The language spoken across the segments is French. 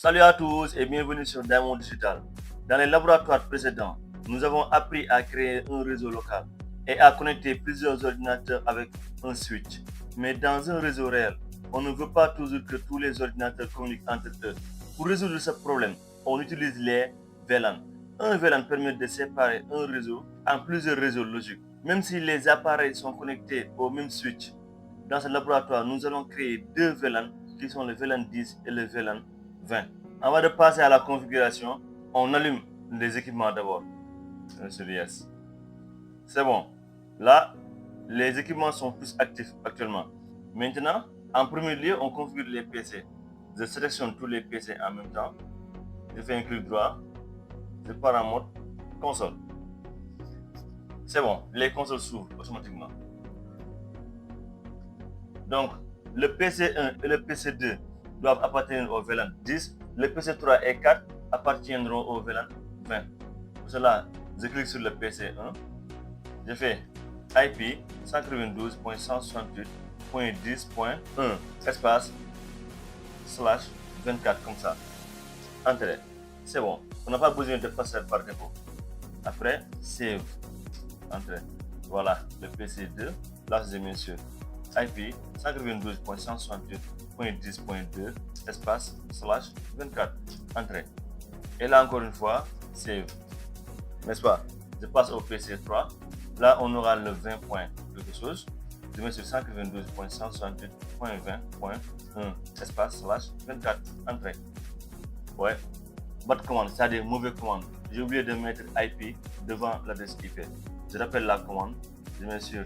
Salut à tous et bienvenue sur Diamond Digital. Dans les laboratoires précédents, nous avons appris à créer un réseau local et à connecter plusieurs ordinateurs avec un switch. Mais dans un réseau réel, on ne veut pas toujours que tous les ordinateurs communiquent entre eux. Pour résoudre ce problème, on utilise les VLAN. Un VLAN permet de séparer un réseau en plusieurs réseaux logiques, même si les appareils sont connectés au même switch. Dans ce laboratoire, nous allons créer deux VLAN qui sont le VLAN 10 et le VLAN 20. Avant de passer à la configuration, on allume les équipements d'abord. Sur Yes. C'est bon. Là, les équipements sont tous actifs actuellement. Maintenant, en premier lieu, on configure les PC. Je sélectionne tous les PC en même temps. Je fais un clic droit. Je pars en mode console. C'est bon. Les consoles s'ouvrent automatiquement. Donc, le PC1 et le PC2 doivent appartenir au VLAN 10. Le PC3 et 4 appartiendront au VLAN 20. Pour cela, je clique sur le PC1. Je fais IP 192.168.10.1 espace /24 comme ça. Entrée. C'est bon. On n'a pas besoin de passer par défaut. Après, save. Entrée. Voilà, le PC2. Là, je mets sur IP 192.168.10.2 espace /24. Entrée. Et là, encore une fois, save. N'est-ce pas? Je passe au PC3. Là, on aura le 20 point quelque chose. Je mets sur 192.168.20.1 espace /24. Entrée. Ouais. Bad commande, c'est-à-dire mauvaise commande. J'ai oublié de mettre IP devant l'adresse IP. Je rappelle la commande. Je mets sur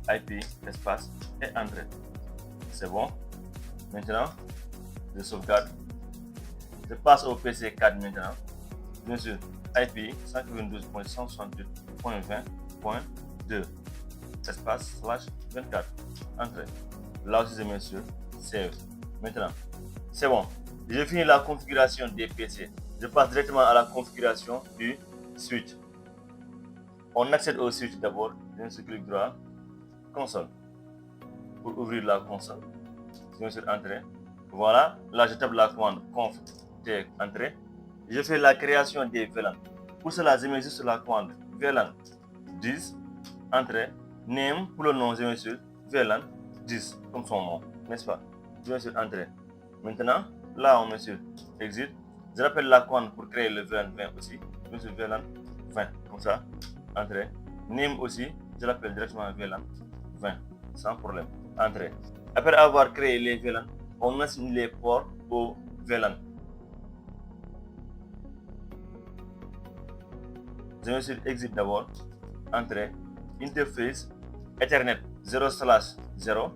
IP espace et entrée. C'est bon. Maintenant, je sauvegarde. Je passe au PC4 maintenant. Bien sûr, IP 192.168.20.2 espace /24. Entrée. Là aussi, je mets sur Save. Maintenant, c'est bon. J'ai fini la configuration des PC. Je passe directement à la configuration du switch. On accède au switch d'abord. Je mets sur clic droit. Console. Pour ouvrir la console, je mets sur Entrée. Voilà. Là, je tape la commande conf t entrée. Je fais la création des VLAN. Pour cela, je mets juste la commande VLAN 10 entrée. Name pour le nom, je mets sur VLAN 10 comme son nom, n'est-ce pas? Je mets sur Entrée. Maintenant, là, on met sur Exit. Je rappelle la commande pour créer le VLAN 20 aussi. Je mets sur VLAN 20 comme ça. Entrée. Name aussi, je l'appelle directement VLAN 20 sans problème. Entrée. Après avoir créé les VLAN, on assigne les ports au VLAN. Je mets sur Exit d'abord. Entrée. Interface Ethernet 0/0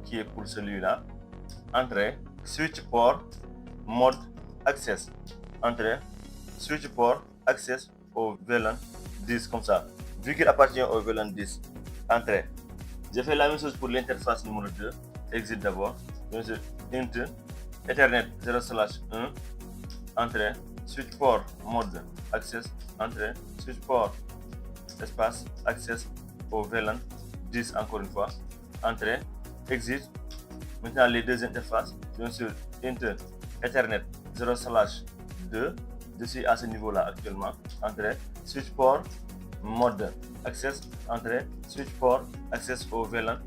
qui est pour celui-là. Entrée. Switch port mode access. Entrée. Switch port access au VLAN 10 comme ça. Vu qu'il appartient au VLAN 10. Entrée. Je fais la même chose pour l'interface numéro 2. Exit d'abord. Bien sûr, Int Ethernet 0/1. Entrée. Switch port mode access. Entrée. Switch port espace access au VLAN 10 encore une fois. Entrée. Exit. Maintenant les deux interfaces. Bien sûr, Int Ethernet 0/2. Je suis à ce niveau-là actuellement. Entrée. Switch port mode access. Entrée. Switch port access au VLAN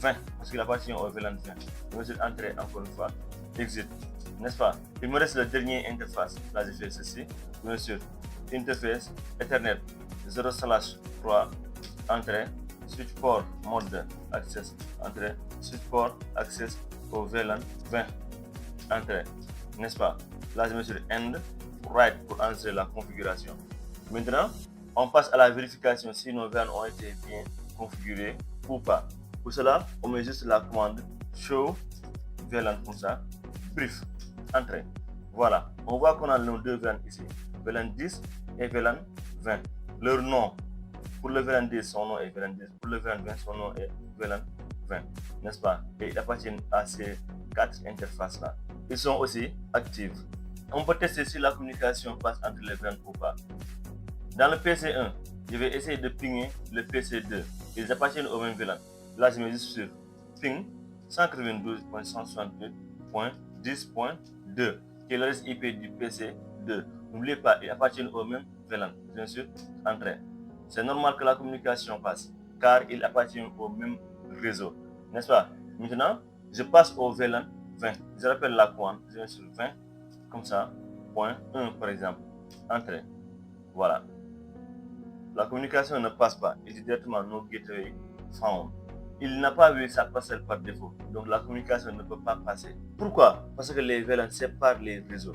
20 parce qu'il appartient au VLAN 20. Je vais entrer encore une fois. Exit. N'est-ce pas? Il me reste la dernière interface. Là, je fais ceci. Bien sûr, interface Ethernet 0/3. Entrée. Switch port mode access. Entrée. Switch port access au VLAN 20. Entrée. N'est-ce pas? Là, je mets sur End Right pour enregistrer la configuration. Maintenant, on passe à la vérification si nos VLAN ont été bien configurés ou pas. Pour cela, on met juste la commande show VLAN comme ça. Brief. Entrée. Voilà. On voit qu'on a nos deux VLAN ici. VLAN 10 et VLAN 20. Leur nom. Pour le VLAN 10, son nom est VLAN 10. Pour le VLAN 20, son nom est VLAN 20. N'est-ce pas? Et ils appartiennent à ces quatre interfaces-là. Ils sont aussi actifs. On peut tester si la communication passe entre les VLAN ou pas. Dans le PC1, je vais essayer de pinguer le PC2. Ils appartiennent au même VLAN. Là, je mets juste sur ping 192.168.10.2. qui est l'adresse IP du PC2. N'oubliez pas, ils appartiennent au même VLAN. Bien sûr, entrée. C'est normal que la communication passe, car ils appartiennent au même réseau. N'est-ce pas? Maintenant, je passe au VLAN 20. Je rappelle la commande, je vais sur 20, comme ça, point 1 par exemple. Entrée. Voilà. La communication ne passe pas. Il dit directement no gateway found. Il n'a pas vu sa parcelle par défaut. Donc la communication ne peut pas passer. Pourquoi? Parce que les VLAN séparent les réseaux.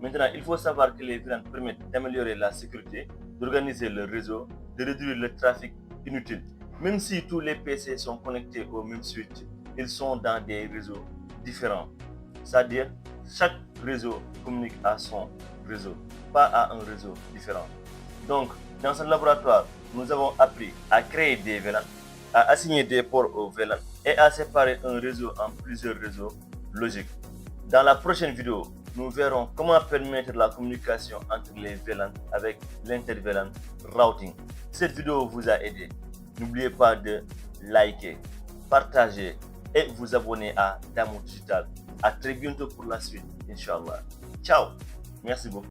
Maintenant, il faut savoir que les VLAN permettent d'améliorer la sécurité, d'organiser le réseau, de réduire le trafic inutile. Même si tous les PC sont connectés au même switch, ils sont dans des réseaux différents. C'est-à-dire, chaque réseau communique à son réseau, pas à un réseau différent. Donc, dans ce laboratoire, nous avons appris à créer des VLAN, à assigner des ports aux VLAN et à séparer un réseau en plusieurs réseaux logiques. Dans la prochaine vidéo, nous verrons comment permettre la communication entre les VLAN avec l'inter-VLAN routing. Cette vidéo vous a aidé. N'oubliez pas de liker, partager et vous abonner à Damour Digital. À très bientôt pour la suite, Inch'Allah. Ciao. Merci beaucoup.